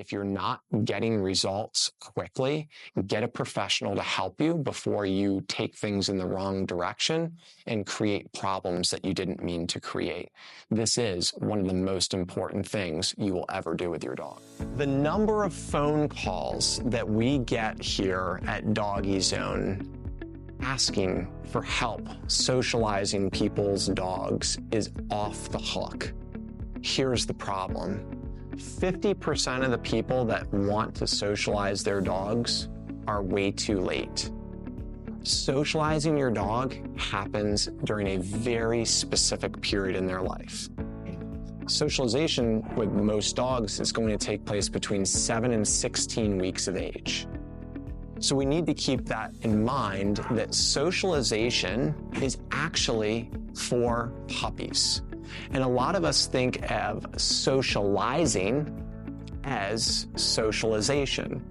if you're not getting results quickly, get a professional to help you before you take things in the wrong direction and create problems that you didn't mean to create. This is one of the most important things you will ever do with your dog. The number of phone calls that we get here at DogiZone asking for help socializing people's dogs is off the hook. Here's the problem. 50% of the people that want to socialize their dogs are way too late. Socializing your dog happens during a very specific period in their life. Socialization with most dogs is going to take place between 7 and 16 weeks of age. So we need to keep that in mind, that socialization is actually for puppies. And a lot of us think of socializing as socialization.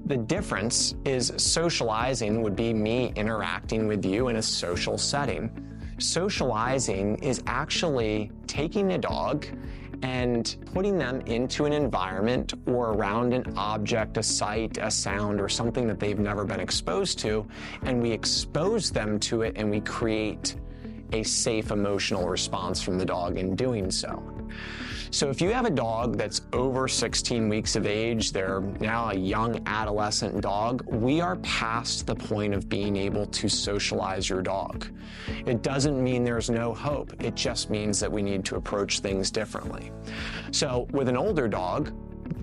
The difference is socializing would be me interacting with you in a social setting. Socializing is actually taking a dog and putting them into an environment or around an object, a sight, a sound, or something that they've never been exposed to, and we expose them to it and we create a safe emotional response from the dog in doing so. So if you have a dog that's over 16 weeks of age, they're now a young adolescent dog, we are past the point of being able to socialize your dog. It doesn't mean there's no hope. It just means that we need to approach things differently. So with an older dog,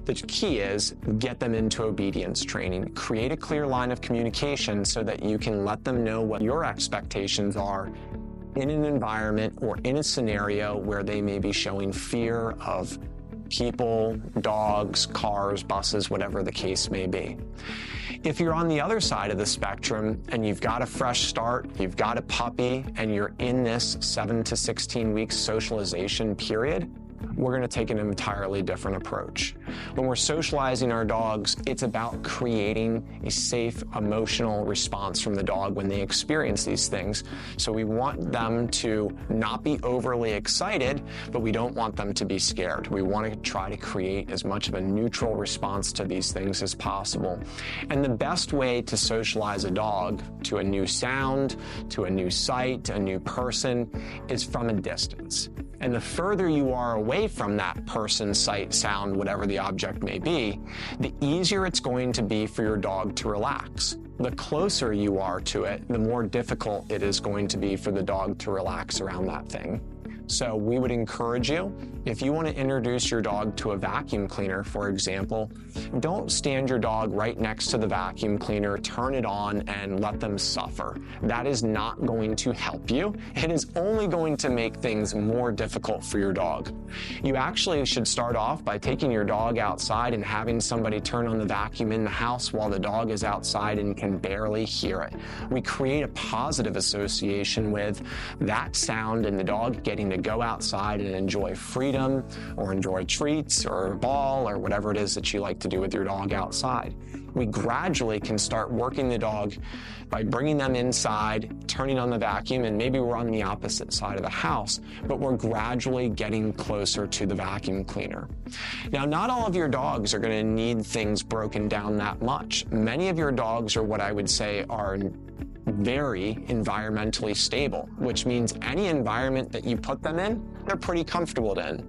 the key is get them into obedience training. Create a clear line of communication so that you can let them know what your expectations are in an environment or in a scenario where they may be showing fear of people, dogs, cars, buses, whatever the case may be. If you're on the other side of the spectrum and you've got a fresh start, you've got a puppy, and you're in this 7 to 16 weeks socialization period, we're going to take an entirely different approach. When we're socializing our dogs, it's about creating a safe emotional response from the dog when they experience these things. So we want them to not be overly excited, but we don't want them to be scared. We want to try to create as much of a neutral response to these things as possible. And the best way to socialize a dog to a new sound, to a new sight, a new person, is from a distance. And the further you are away from that person, sight, sound, whatever the object may be, the easier it's going to be for your dog to relax. The closer you are to it, the more difficult it is going to be for the dog to relax around that thing. So we would encourage you, if you want to introduce your dog to a vacuum cleaner, for example, don't stand your dog right next to the vacuum cleaner, turn it on, and let them suffer. That is not going to help you. It is only going to make things more difficult for your dog. You actually should start off by taking your dog outside and having somebody turn on the vacuum in the house while the dog is outside and can barely hear it. We create a positive association with that sound and the dog getting to go outside and enjoy freedom or enjoy treats or a ball or whatever it is that you like to do with your dog outside. We gradually can start working the dog by bringing them inside, turning on the vacuum, and maybe we're on the opposite side of the house, but we're gradually getting closer to the vacuum cleaner. Now, not all of your dogs are going to need things broken down that much. Many of your dogs are what I would say are very environmentally stable, which means any environment that you put them in, they're pretty comfortable in.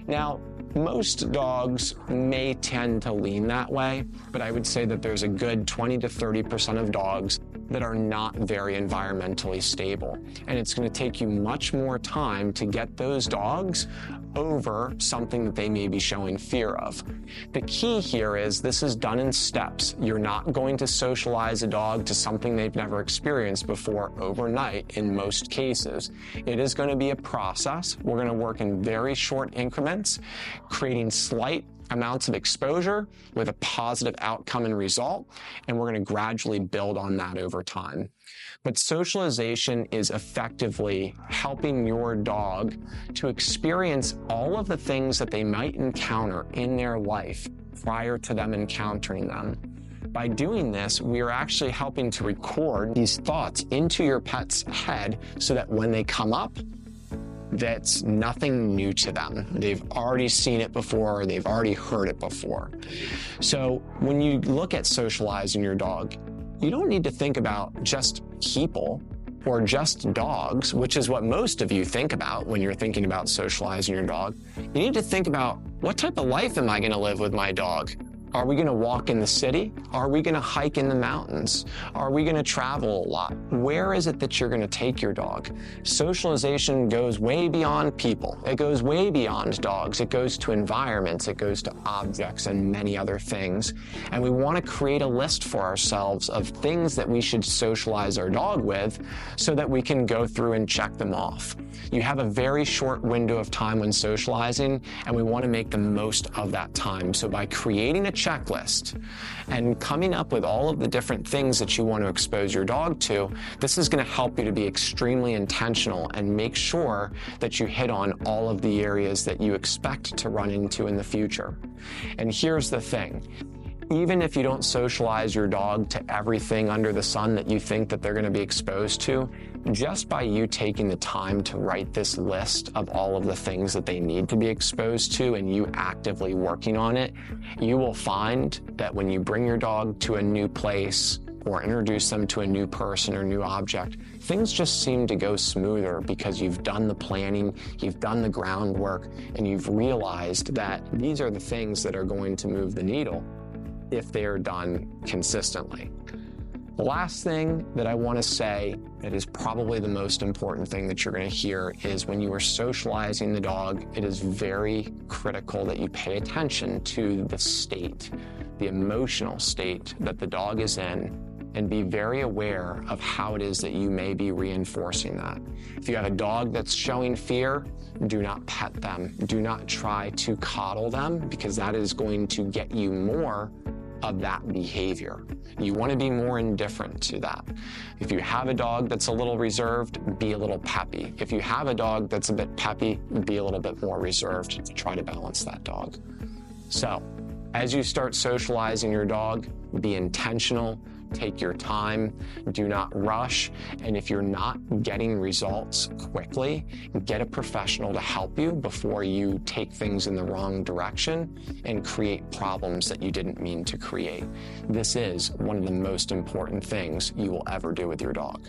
Now, most dogs may tend to lean that way, but I would say that there's a good 20 to 30% of dogs that are not very environmentally stable. And it's going to take you much more time to get those dogs over something that they may be showing fear of. The key here is this is done in steps. You're not going to socialize a dog to something they've never experienced before overnight in most cases. It is going to be a process. We're going to work in very short increments, creating slight amounts of exposure with a positive outcome and result, and we're going to gradually build on that over time. But socialization is effectively helping your dog to experience all of the things that they might encounter in their life prior to them encountering them. By doing this, we are actually helping to record these thoughts into your pet's head so that when they come up, that's nothing new to them. They've already seen it before, they've already heard it before. So when you look at socializing your dog, you don't need to think about just people or just dogs, which is what most of you think about when you're thinking about socializing your dog. You need to think about, what type of life am I going to live with my dog? Are we going to walk in the city? Are we going to hike in the mountains? Are we going to travel a lot? Where is it that you're going to take your dog? Socialization goes way beyond people. It goes way beyond dogs. It goes to environments. It goes to objects and many other things. And we want to create a list for ourselves of things that we should socialize our dog with so that we can go through and check them off. You have a very short window of time when socializing, and we want to make the most of that time. So by creating a checklist and coming up with all of the different things that you want to expose your dog to, this is going to help you to be extremely intentional and make sure that you hit on all of the areas that you expect to run into in the future. And here's the thing. Even if you don't socialize your dog to everything under the sun that you think that they're going to be exposed to, just by you taking the time to write this list of all of the things that they need to be exposed to and you actively working on it, you will find that when you bring your dog to a new place or introduce them to a new person or new object, things just seem to go smoother because you've done the planning, you've done the groundwork, and you've realized that these are the things that are going to move the needle if they are done consistently. The last thing that I want to say that is probably the most important thing that you're going to hear is when you are socializing the dog, it is very critical that you pay attention to the state, the emotional state that the dog is in, and be very aware of how it is that you may be reinforcing that. If you have a dog that's showing fear, do not pet them. Do not try to coddle them because that is going to get you more of that behavior. You want to be more indifferent to that. If you have a dog that's a little reserved, be a little peppy. If you have a dog that's a bit peppy, be a little bit more reserved to try to balance that dog. So, as you start socializing your dog, be intentional, take your time, do not rush, and if you're not getting results quickly, get a professional to help you before you take things in the wrong direction and create problems that you didn't mean to create. This is one of the most important things you will ever do with your dog.